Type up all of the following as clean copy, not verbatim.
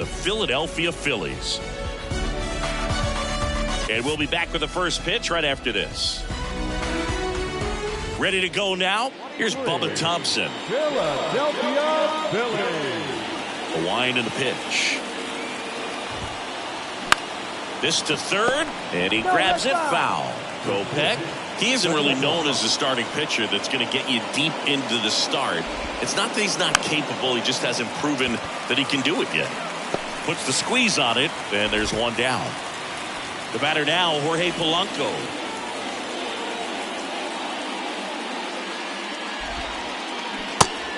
The Philadelphia Phillies. And we'll be back with the first pitch right after this. Ready to go now? Here's Bubba Thompson. Philadelphia Phillies. A wind in the pitch. This to third, and he grabs it foul. Kopech, he isn't really known as a starting pitcher that's going to get you deep into the start. It's not that he's not capable, he just hasn't proven that he can do it yet. Puts the squeeze on it, and there's one down. The batter now, Jorge Polanco.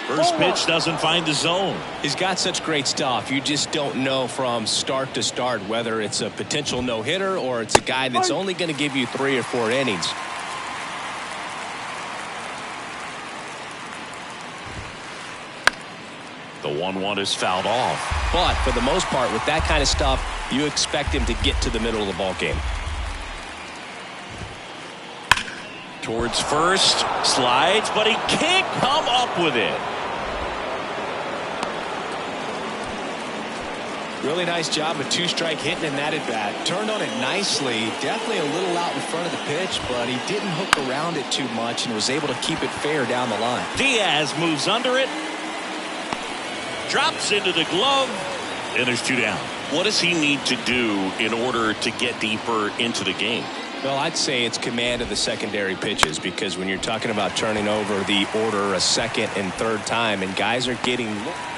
First pitch doesn't find the zone. He's got such great stuff. You just don't know from start to start whether it's a potential no-hitter or it's a guy that's only going to give you 3 or 4 innings. The 1-1 is fouled off. But for the most part, with that kind of stuff, you expect him to get to the middle of the ball game. Towards first, slides, but he can't come up with it. Really nice job of 2-strike hitting in that at bat. Turned on it nicely. Definitely a little out in front of the pitch, but he didn't hook around it too much and was able to keep it fair down the line. Diaz moves under it. Drops into the glove. And there's 2 down. What does he need to do in order to get deeper into the game? Well, I'd say it's command of the secondary pitches, because when you're talking about turning over the order a second and third time and guys are getting...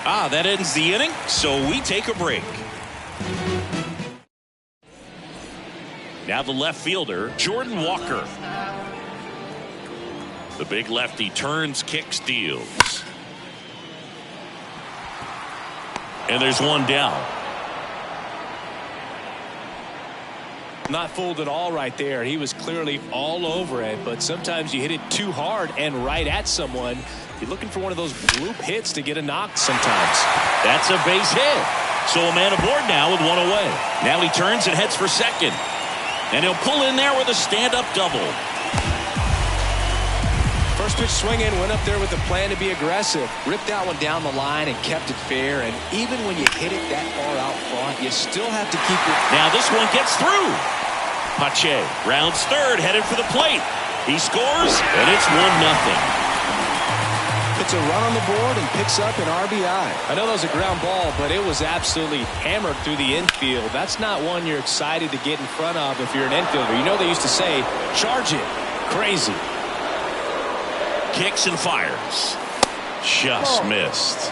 That ends the inning, so we take a break. Now the left fielder, Jordan Walker. The big lefty turns, kicks, deals. And there's one down. Not fooled at all right there. He was clearly all over it, but sometimes you hit it too hard and right at someone. You're looking for one of those bloop hits to get a knock sometimes. That's a base hit. So a man aboard now with 1 away. Now he turns and heads for second. And he'll pull in there with a stand-up double. First pitch swinging, went up there with a plan to be aggressive. Ripped that one down the line and kept it fair. And even when you hit it that far out front, you still have to keep it. Now this one gets through. Pache rounds third, headed for the plate. He scores, and it's 1-0. Puts a run on the board and picks up an RBI. I know that was a ground ball, but it was absolutely hammered through the infield. That's not one you're excited to get in front of if you're an infielder. You know they used to say, charge it. Crazy. Kicks and fires. Just missed.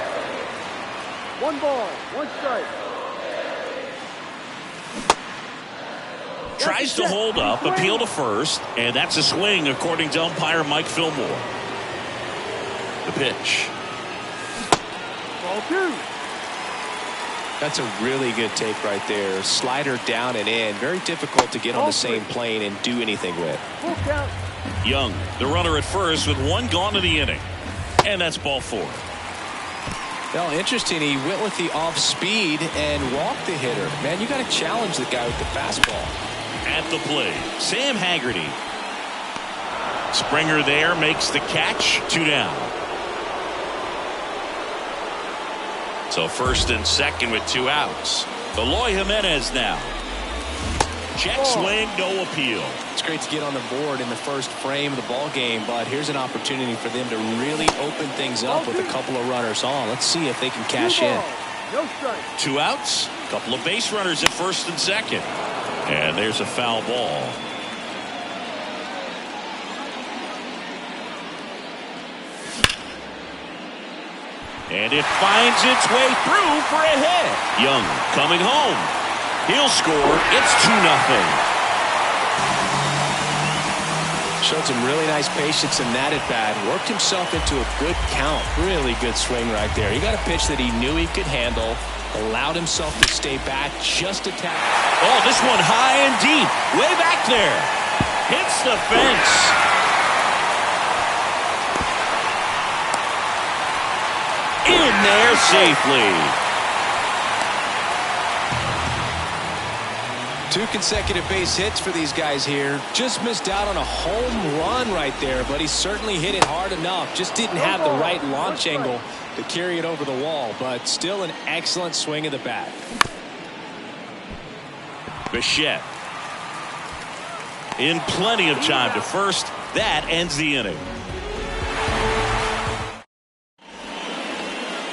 1 ball, 1 strike. Tries to hold up, appeal to first, and that's a swing according to umpire Mike Fillmore. The pitch. Ball 2. That's a really good take right there. Slider down and in. Very difficult to get on the same plane and do anything with. Full count. Young, the runner at first with 1 gone in the inning. And that's ball 4. Well, interesting. He went with the off speed and walked the hitter. Man, you got to challenge the guy with the fastball. At the plate, Sam Haggerty. Springer there makes the catch. 2 down. So first and second with 2 outs. Eloy Jimenez now. Check swing, no appeal. It's great to get on the board in the first frame of the ball game, but here's an opportunity for them to really open things up with a couple of runners on. Let's see if they can cash in. No strike. 2 outs, couple of base runners at first and second. And there's a foul ball. And it finds its way through for a hit. Young coming home. He'll score. It's 2-0. Showed some really nice patience in that at bat. Worked himself into a good count. Really good swing right there. He got a pitch that he knew he could handle. Allowed himself to stay back just a tad. Oh, this one high and deep. Way back there. Hits the fence. In there safely. 2 consecutive base hits for these guys here. Just missed out on a home run right there, but he certainly hit it hard enough. Just didn't have the right launch angle to carry it over the wall, but still an excellent swing of the bat. Bichette in plenty of time to first. That ends the inning.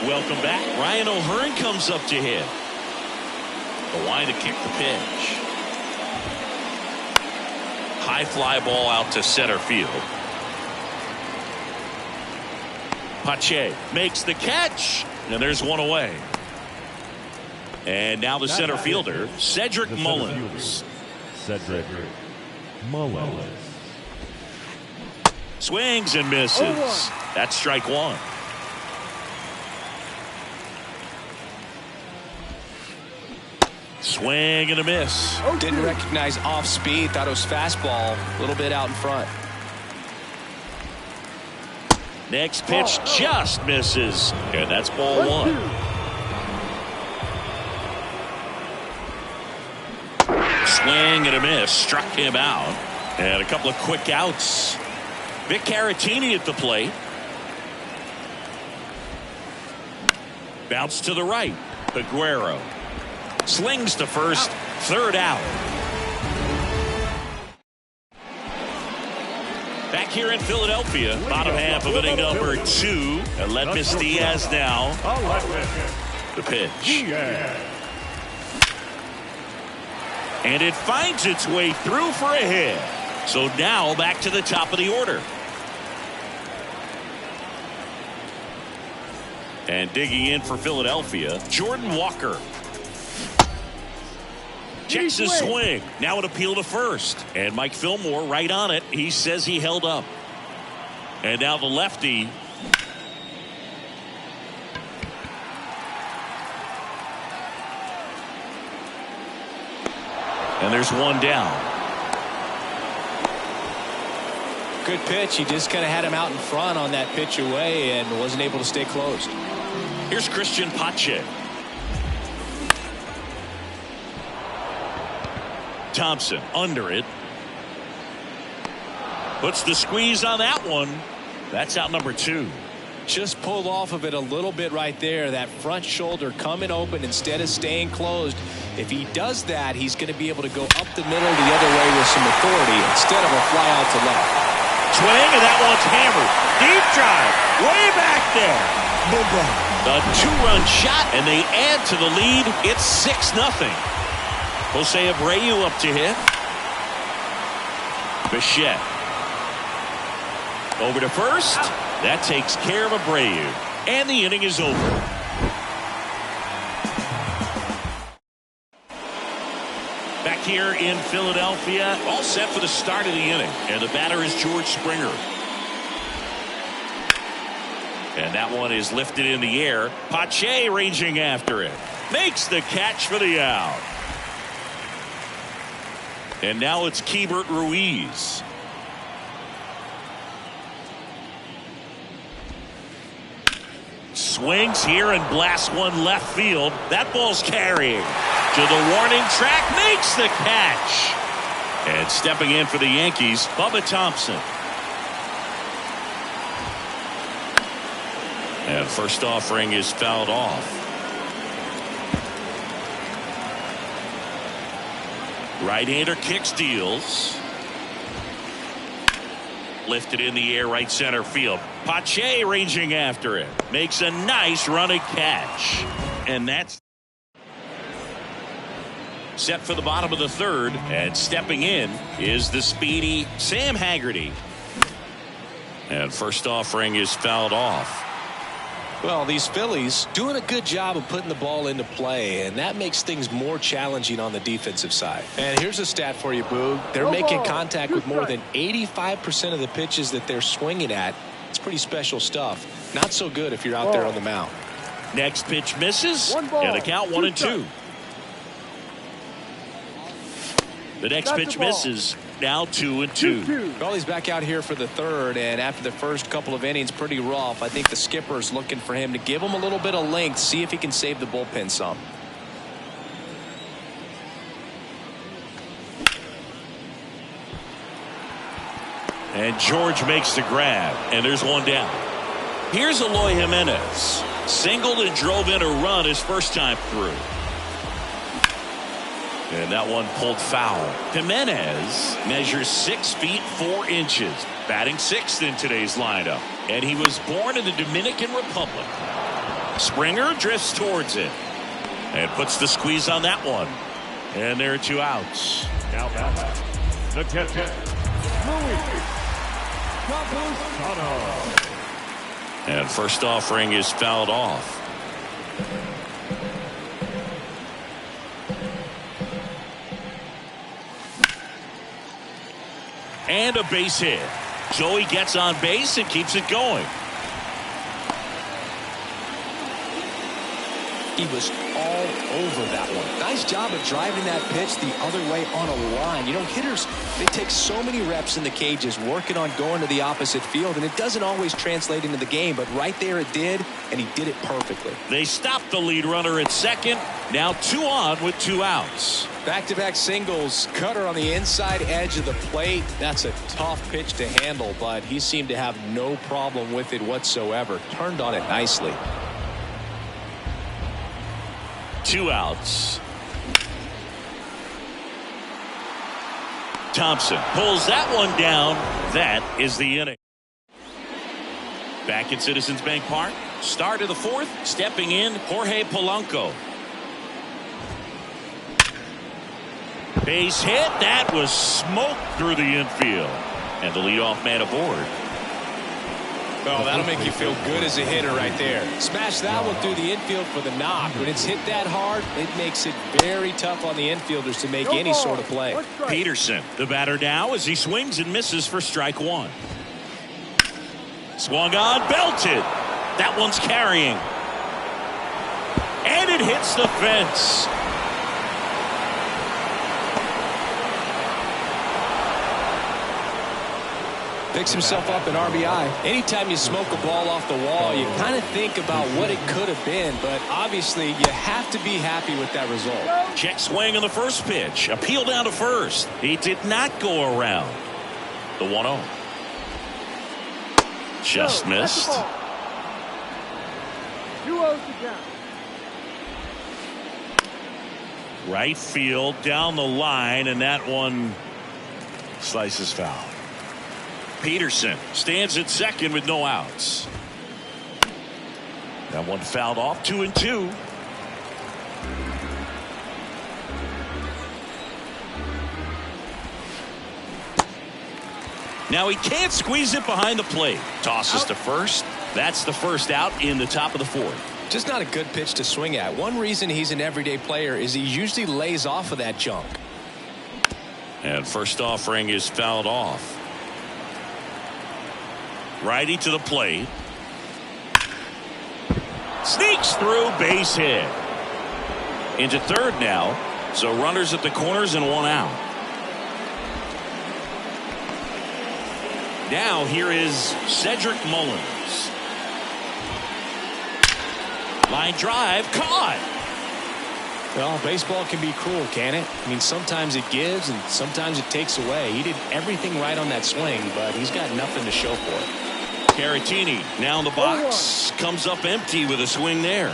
Welcome back. Ryan O'Hearn comes up to hit. The line to kick the pitch. High fly ball out to center field. Pache makes the catch, and there's one away. And now the center fielder, Cedric Mullins. Cedric Mullins. Swings and misses. That's strike one. Swing and a miss. Didn't recognize off speed. Thought it was fastball. A little bit out in front. Next pitch just misses. And that's ball one. Swing and a miss. Struck him out. And a couple of quick outs. Vic Caratini at the plate. Bounce to the right. Aguero slings to first. Third out. Back here in Philadelphia, bottom half of inning number 2. Aledmys Diaz now. The pitch. And it finds its way through for a hit. So now back to the top of the order. And digging in for Philadelphia, Jordan Walker. Checks his swing. Now an appeal to first. And Mike Fillmore right on it. He says he held up. And now the lefty. And there's one down. Good pitch. He just kind of had him out in front on that pitch away and wasn't able to stay closed. Here's Christian Pache. Thompson under it. Puts the squeeze on that one. That's out number 2. Just pulled off of it a little bit right there. That front shoulder coming open instead of staying closed. If he does that, he's going to be able to go up the middle the other way with some authority instead of a fly out to left. Swing, and that one's hammered. Deep drive. Way back there. The 2-run shot, and they add to the lead. It's 6-0. Jose Abreu up to hit. Bichette. Over to first. That takes care of Abreu. And the inning is over. Back here in Philadelphia, all set for the start of the inning. And the batter is George Springer. And that one is lifted in the air. Pache ranging after it. Makes the catch for the out. And now it's Keibert Ruiz. Swings here and blasts one left field. That ball's carrying to the warning track. Makes the catch. And stepping in for the Yankees, Bubba Thompson. And first offering is fouled off. Right-hander kicks, deals. Lifted in the air, right center field. Pache ranging after it. Makes a nice running catch. And that's set for the bottom of the third. And stepping in is the speedy Sam Haggerty. And first offering is fouled off. Well, these Phillies doing a good job of putting the ball into play, and that makes things more challenging on the defensive side. And here's a stat for you, Boog. They're making contact with more than 85% of the pitches that they're swinging at. It's pretty special stuff. Not so good if you're out there on the mound. Next pitch misses, and the count 1-2. The next pitch misses. Now 2-2. Well, he's back out here for the third, and after the first couple of innings, pretty rough. I think the skipper's looking for him to give him a little bit of length, see if he can save the bullpen some. And George makes the grab, and there's one down. Here's Eloy Jimenez. Singled and drove in a run his first time through. And that one pulled foul. Jimenez measures 6 feet 4 inches, batting 6th in today's lineup. And he was born in the Dominican Republic. Springer drifts towards it and puts the squeeze on that one. And there are 2 outs. Now back. The catcher, Luis Campusano. And first offering is fouled off. And a base hit. Joey gets on base and keeps it going. He was all over that one. Nice job of driving that pitch the other way on a line. You know, hitters, they take so many reps in the cages working on going to the opposite field, and it doesn't always translate into the game, but right there it did, and he did it perfectly. They stopped the lead runner at second. Now 2 on with 2 outs. Back-to-back singles, cutter on the inside edge of the plate. That's a tough pitch to handle, but he seemed to have no problem with it whatsoever. Turned on it nicely. 2 outs. Thompson pulls that one down. That is the inning. Back at Citizens Bank Park. Start of the 4th. Stepping in, Jorge Polanco. Base hit. That was smoke through the infield. And the leadoff man aboard. Oh, that'll make you feel good as a hitter right there. Smash that one through the infield for the knock. When it's hit that hard, it makes it very tough on the infielders to make any sort of play. Peterson, the batter now as he swings and misses for strike 1. Swung on, belted. That one's carrying. And it hits the fence. Picks himself up an RBI. Anytime you smoke a ball off the wall, you kind of think about what it could have been, but obviously you have to be happy with that result. Check swing on the first pitch. Appeal down to first. He did not go around. The 1-0. Just missed. 2-0 to count. Right field down the line, and that one slices foul. Peterson stands at second with no outs. That one fouled off. 2-2. Now he can't squeeze it behind the plate. Tosses to first. That's the first out in the top of the 4th. Just not a good pitch to swing at. One reason he's an everyday player is he usually lays off of that junk. And first offering is fouled off. Righty to the plate. Sneaks through, base hit. Into third now. So runners at the corners and 1 out. Now here is Cedric Mullins. Line drive, caught. Well, baseball can be cruel, can it? I mean, sometimes it gives and sometimes it takes away. He did everything right on that swing, but he's got nothing to show for it. Caratini now in the box. Comes up empty with a swing there.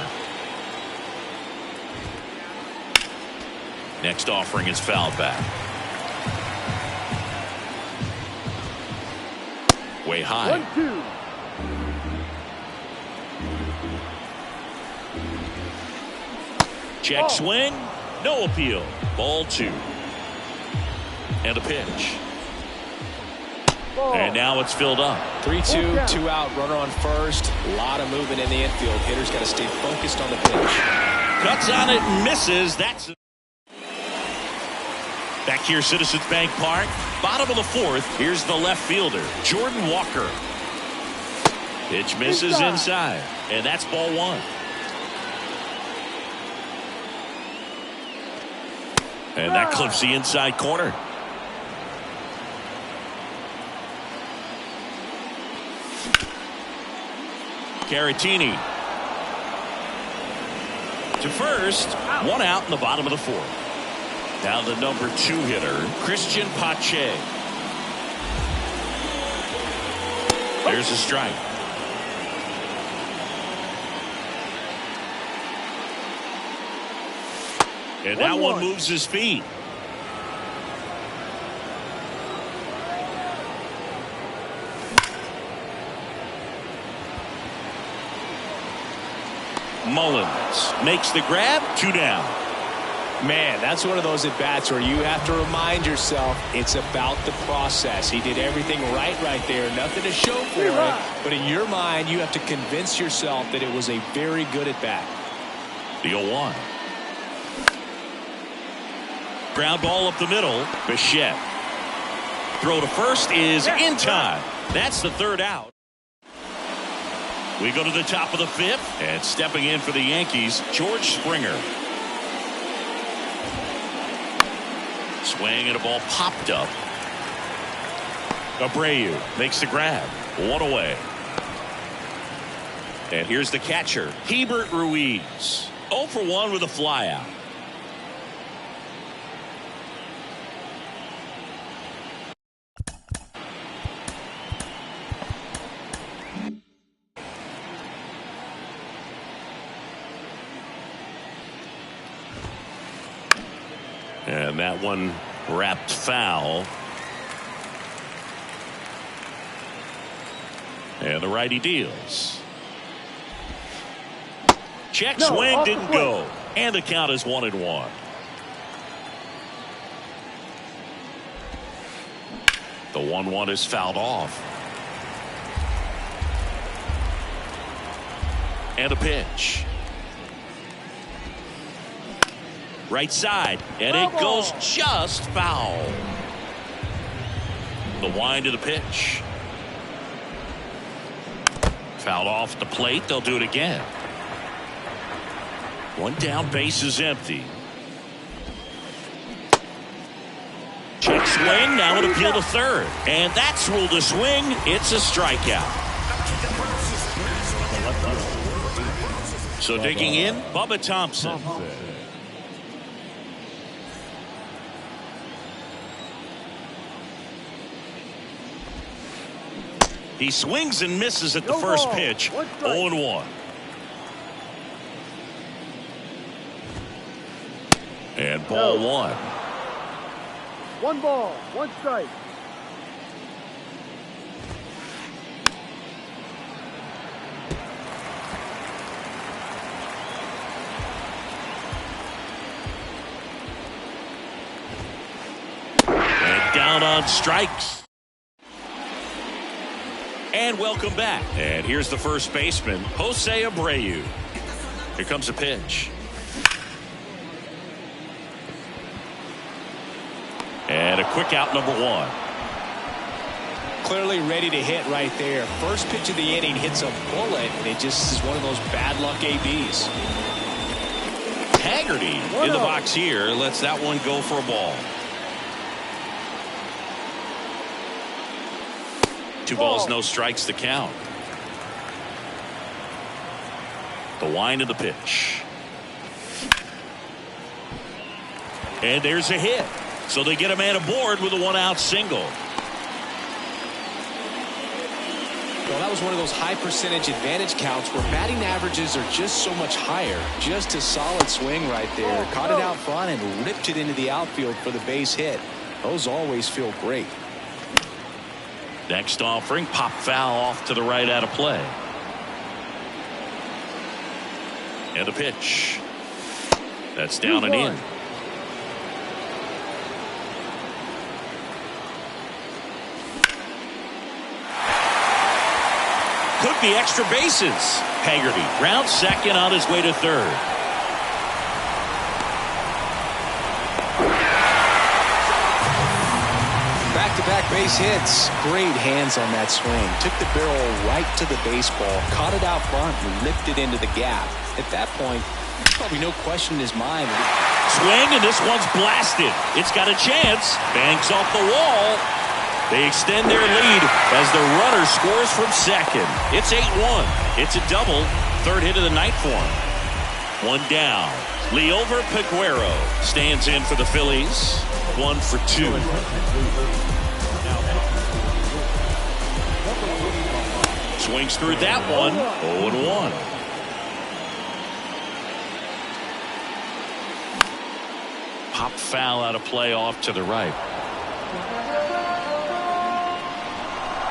Next offering is fouled back. Way high. 1-2. Check swing. No appeal. Ball 2. And a pitch. And now it's filled up. 3-2, 2 out, runner on first. A lot of movement in the infield. Hitters got to stay focused on the pitch. Cuts on it and misses. That's back here, Citizens Bank Park. Bottom of the 4th. Here's the left fielder, Jordan Walker. Pitch misses inside. And that's ball 1. And that clips the inside corner. Caratini to first. 1 out in the bottom of the 4th. Now the number 2 hitter, Christian Pache. There's a strike. And that one moves his feet. Mullins makes the grab. 2 down. Man, that's one of those at-bats where you have to remind yourself it's about the process. He did everything right there. Nothing to show for it. But in your mind, you have to convince yourself that it was a very good at-bat. The 0-1. Ground ball up the middle. Bichette. Throw to first is in time. That's the 3rd out. We go to the top of the 5th, and stepping in for the Yankees, George Springer. Swing and a ball popped up. Abreu makes the grab. 1 away. And here's the catcher, Hebert Ruiz. 0 for 1 with a flyout. And that one wrapped foul. And the righty deals. Check swing didn't go. And the count is 1-1. The 1-1 is fouled off. And a pitch. Right side, and it goes just foul. The wind of the pitch. Fouled off the plate. They'll do it again. 1 down, base is empty. Check swing, now an appeal to 3rd. And that's ruled a swing. It's a strikeout. So digging in, Bubba Thompson. He swings and misses at the first pitch. 0-1. And ball 1. 1 ball, 1 strike. And down on strikes. And welcome back. And here's the first baseman, Jose Abreu. Here comes a pitch. And a quick out, number 1. Clearly ready to hit right there. First pitch of the inning hits a bullet, and it just is one of those bad luck ABs. Haggerty in the box here. Lets that one go for a ball. 2 balls, no strikes to count. The wind of the pitch. And there's a hit. So they get a man aboard with a 1-out single. Well, that was one of those high percentage advantage counts where batting averages are just so much higher. Just a solid swing right there. Caught it out front and ripped it into the outfield for the base hit. Those always feel great. Next offering, pop foul off to the right, out of play. And a pitch. That's down and in. Could be extra bases. Haggerty rounds second on his way to 3rd. Back-to-back base hits. Great hands on that swing. Took the barrel right to the baseball. Caught it out front and ripped it into the gap. At that point, probably no question in his mind. Swing, and this one's blasted. It's got a chance. Banks off the wall. They extend their lead as the runner scores from second. It's 8-1. It's a double. 3rd hit of the night for him. 1 down. Liover Peguero stands in for the Phillies. 1 for 2. Swings through that one. 0-1. Pop foul out of play off to the right.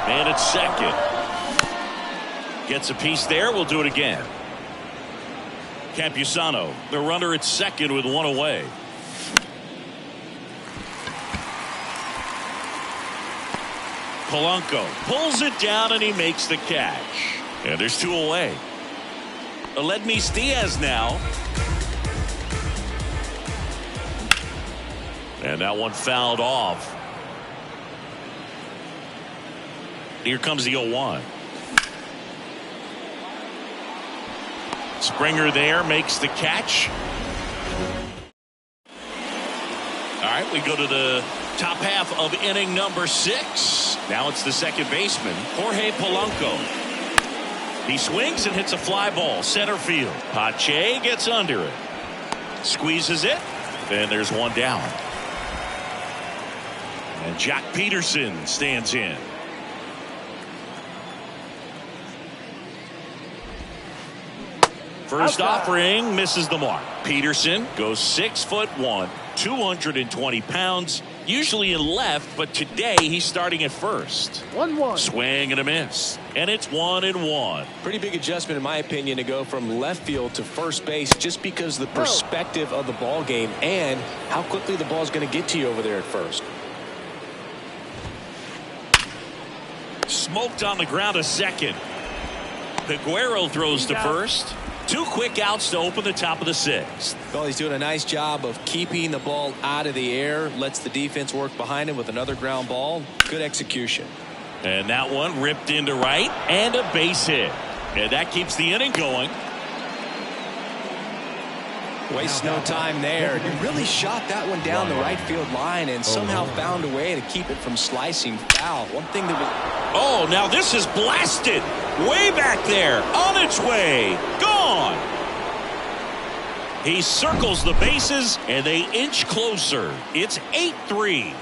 And it's second. Gets a piece there. We'll do it again. Campusano, the runner at second with one away. Polanco pulls it down and he makes the catch. And there's two away. Aledmys Diaz now. And that one fouled off. Here comes the 0-1. Springer there makes the catch. All right, we go to the top half of inning number 6. Now it's the second baseman, Jorge Polanco. He swings and hits a fly ball center field. Pache gets under it. Squeezes it. And there's one down. And Jock Peterson stands in. First offering misses the mark. Peterson goes 6'1", 220 pounds, usually in left, but today he's starting at first. 1-1. Swing and a miss, and it's 1-1. Pretty big adjustment, in my opinion, to go from left field to first base, just because of the perspective of the ball game and how quickly the ball is going to get to you over there at first. Smoked on the ground a second. Peguero throws to first. 2 quick outs to open the top of the 6th. Well, he's doing a nice job of keeping the ball out of the air. Lets the defense work behind him with another ground ball. Good execution. And that one ripped into right and a base hit. And that keeps the inning going. Wastes no time there. He really shot that one down the right field line and somehow found a way to keep it from slicing foul. One thing that was... Oh, now this is blasted. Way back there. On its way. Gone. He circles the bases and they inch closer. It's 8-3.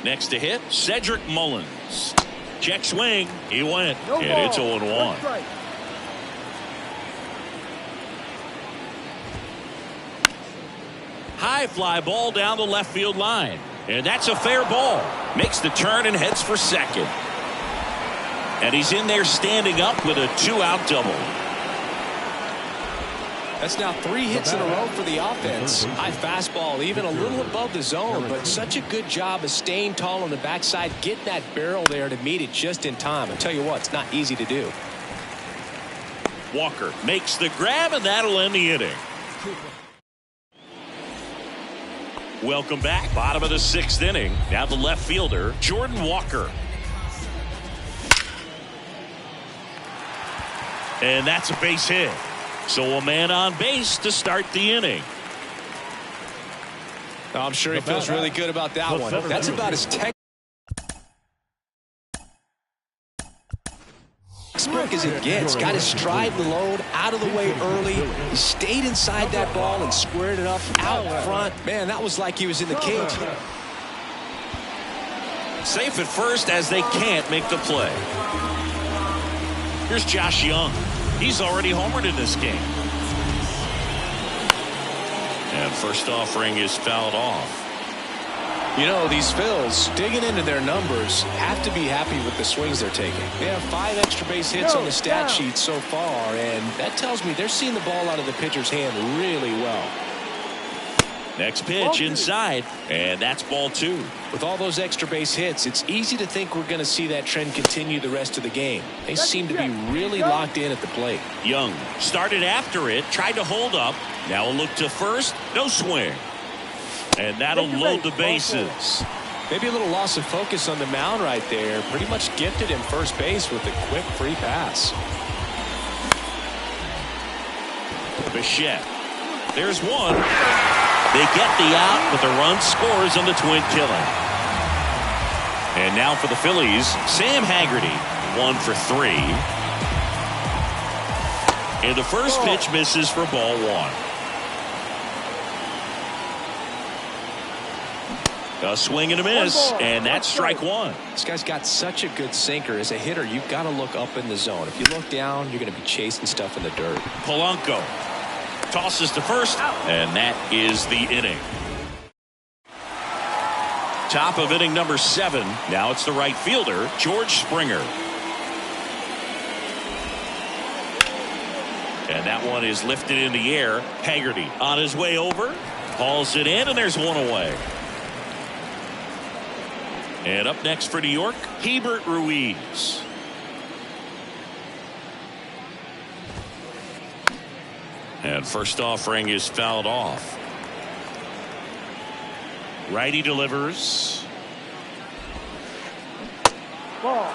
Next to hit, Cedric Mullins. Check swing. He went. And it's 0-1. High fly ball down the left field line. And that's a fair ball. Makes the turn and heads for second. And he's in there standing up with a 2-out double. That's now 3 hits in a row for the offense. High fastball, even a little above the zone, but such a good job of staying tall on the backside, getting that barrel there to meet it just in time. I tell you what, it's not easy to do. Walker makes the grab, and that'll end the inning. Welcome back. Bottom of the 6th inning. Now the left fielder, Jordan Walker. And that's a base hit. So a man on base to start the inning. I'm sure he feels really good about that one. That's about as textbook as it gets. Got his stride and load out of the way early. He stayed inside that ball and squared it up out front. Man, that was like he was in the cage. Safe at first as they can't make the play. Here's Josh Young. He's already homered in this game. And first offering is fouled off. You know, these Phils, digging into their numbers, have to be happy with the swings they're taking. They have 5 extra base hits on the stat sheet so far, and that tells me they're seeing the ball out of the pitcher's hand really well. Next pitch inside, and that's ball 2. With all those extra base hits, it's easy to think we're going to see that trend continue the rest of the game. They seem to be really locked in at the plate. Young started after it, tried to hold up. Now a look to first, no swing. And that'll load the bases. Maybe a little loss of focus on the mound right there. Pretty much gifted him first base with a quick free pass. Bichette. There's one. They get the out, but the run scores on the twin killing. And now for the Phillies, Sam Haggerty, 1 for 3. And the first pitch misses for ball 1. A swing and a miss, and that's strike one. This guy's got such a good sinker. As a hitter, you've got to look up in the zone. If you look down, you're going to be chasing stuff in the dirt. Polanco tosses to first, and that is the inning. Top of inning number 7. Now it's the right fielder, George Springer. And that one is lifted in the air. Haggerty on his way over, hauls it in, and there's one away. And up next for New York, Hebert Ruiz. And first offering is fouled off. Righty delivers. Ball.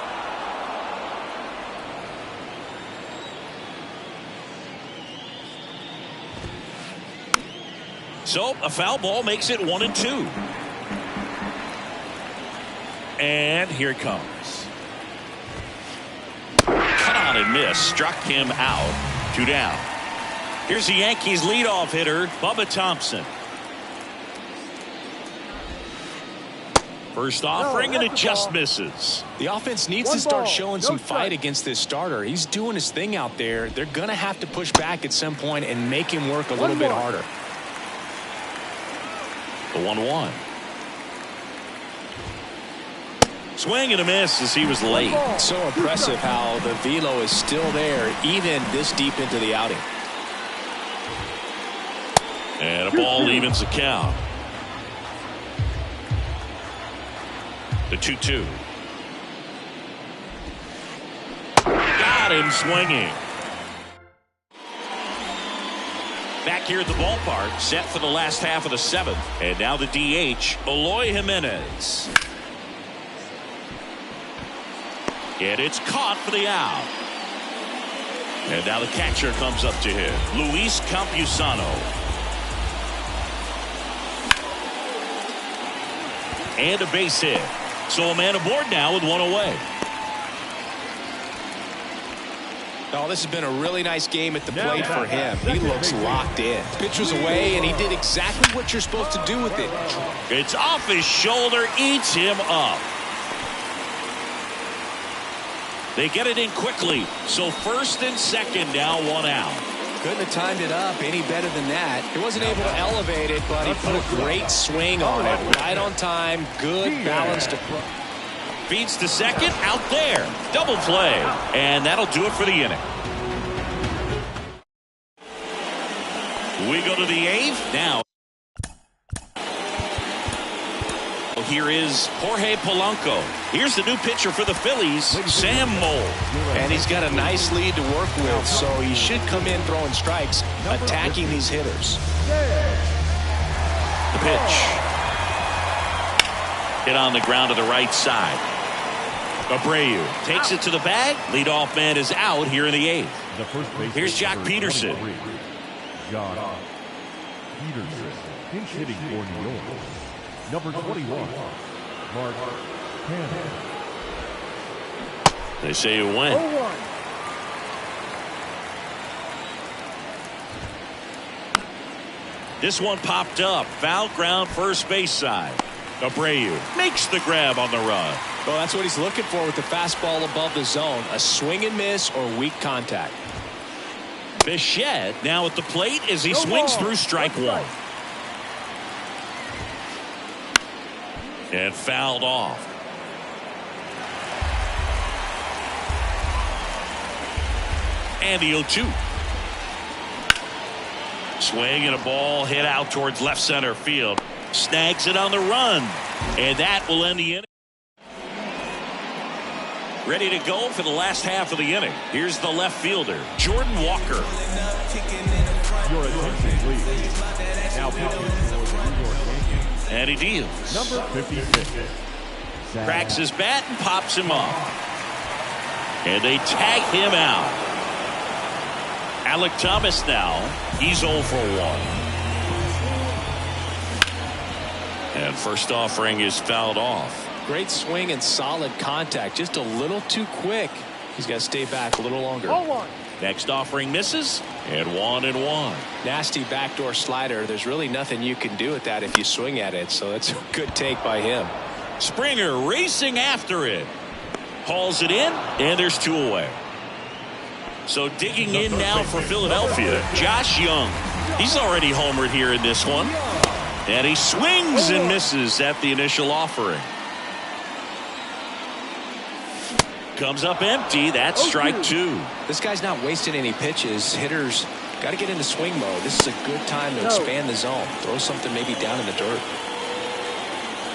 So a foul ball makes it 1-2. And here it comes. Cut on and miss. Struck him out. 2 down. Here's the Yankees leadoff hitter, Bubba Thompson. First offering, and it just misses. The offense needs to start showing some fight against this starter. He's doing his thing out there. They're going to have to push back at some point and make him work a little bit harder. The 1-1. Swing and a miss as he was late. So impressive how the velo is still there even this deep into the outing. And a ball evens the count. The 2-2. Got him swinging. Back here at the ballpark, set for the last half of the 7th. And now the DH, Eloy Jimenez. And it's caught for the out. And now the catcher comes up to him, Luis Campusano. And a base hit. So a man aboard now with one away. Oh, this has been a really nice game at the plate for him. He looks locked in. Pitch was away, and he did exactly what you're supposed to do with it. It's off his shoulder, eats him up. They get it in quickly. So first and second, now 1 out. Couldn't have timed it up any better than that. He wasn't able to elevate it, but he put a great swing on it. Right on time, good balanced approach. Feeds to second, out there. Double play. And that'll do it for the inning. We go to the 8th now. Here is Jorge Polanco. Here's the new pitcher for the Phillies, Sam Moll. And he's got a nice lead to work with, so he should come in throwing strikes, attacking these hitters. The pitch. Hit on the ground to the right side. Abreu takes it to the bag. Leadoff man is out here in the 8th. Here's Jock Peterson. Jock Peterson, pinch hitting for New York. Number 21, Mark Cannon. They say you win. 0-1. This one popped up. Foul ground first base side. Abreu makes the grab on the run. Well, that's what he's looking for with the fastball above the zone. A swing and miss or weak contact. Bichette now at the plate as he swings through strike 1. And fouled off. And the 0-2. Swing and a ball hit out towards left center field. Snags it on the run. And that will end the inning. Ready to go for the last half of the inning. Here's the left fielder, Jordan Walker. Your attention, please. Now pitching for the New York Yankees. And he deals. Number 56. Cracks his bat and pops him up. And they tag him out. Alec Thomas now. He's 0 for 1. And first offering is fouled off. Great swing and solid contact. Just a little too quick. He's got to stay back a little longer. 0-1. Next offering misses, and 1-1. Nasty backdoor slider. There's really nothing you can do with that if you swing at it, so it's a good take by him. Springer racing after it. Hauls it in, and there's 2 away. So digging in now for Philadelphia, Josh Young. He's already homered here in this one. And he swings and misses at the initial offering. Comes up empty. That's strike 2. This guy's not wasting any pitches. Hitters got to get into swing mode. This is a good time to expand the zone. Throw something maybe down in the dirt.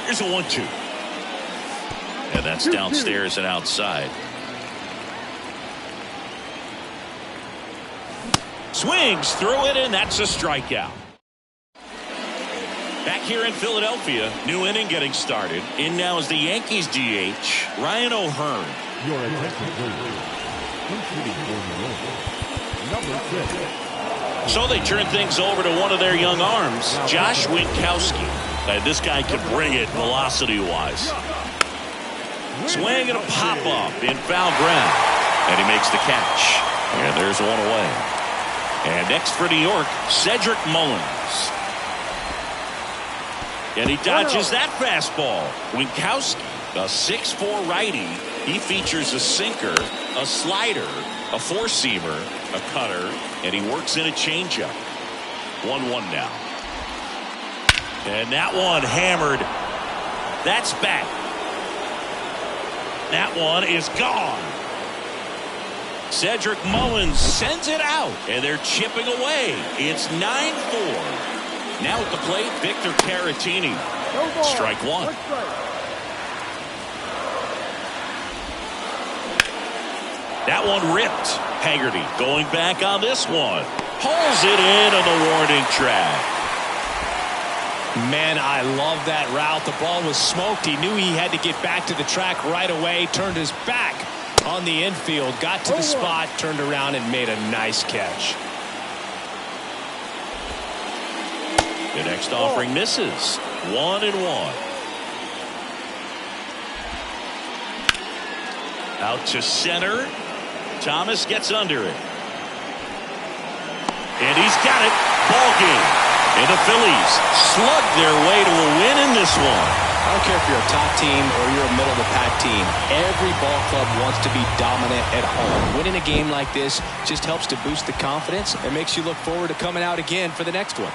Here's a 1-2. And that's downstairs and outside. Swings through it, and that's a strikeout. Back here in Philadelphia, new inning getting started. In now is the Yankees DH, Ryan O'Hearn. Your attention, please. Number 6. So they turn things over to one of their young arms, Josh Winkowski. And this guy can bring it velocity-wise. Swing and a pop-up in foul ground. And he makes the catch. And there's 1 away. And next for New York, Cedric Mullins. And he dodges that fastball. Winkowski, a 6'4" righty. He features a sinker, a slider, a four-seamer, a cutter, and he works in a changeup. 1-1 now. And that one hammered. That's back. That one is gone. Cedric Mullins sends it out, and they're chipping away. It's 9-4. Now at the plate, Victor Caratini. Strike 1. That one ripped. Haggerty going back on this one. Hauls it in on the warning track. Man, I love that route. The ball was smoked. He knew he had to get back to the track right away. Turned his back on the infield. Got to the spot, turned around, and made a nice catch. The next offering misses. 1-1. Out to center. Thomas gets under it. And he's got it. Ball game. And the Phillies slug their way to a win in this one. I don't care if you're a top team or you're a middle-of-the-pack team. Every ball club wants to be dominant at home. Winning a game like this just helps to boost the confidence and makes you look forward to coming out again for the next one.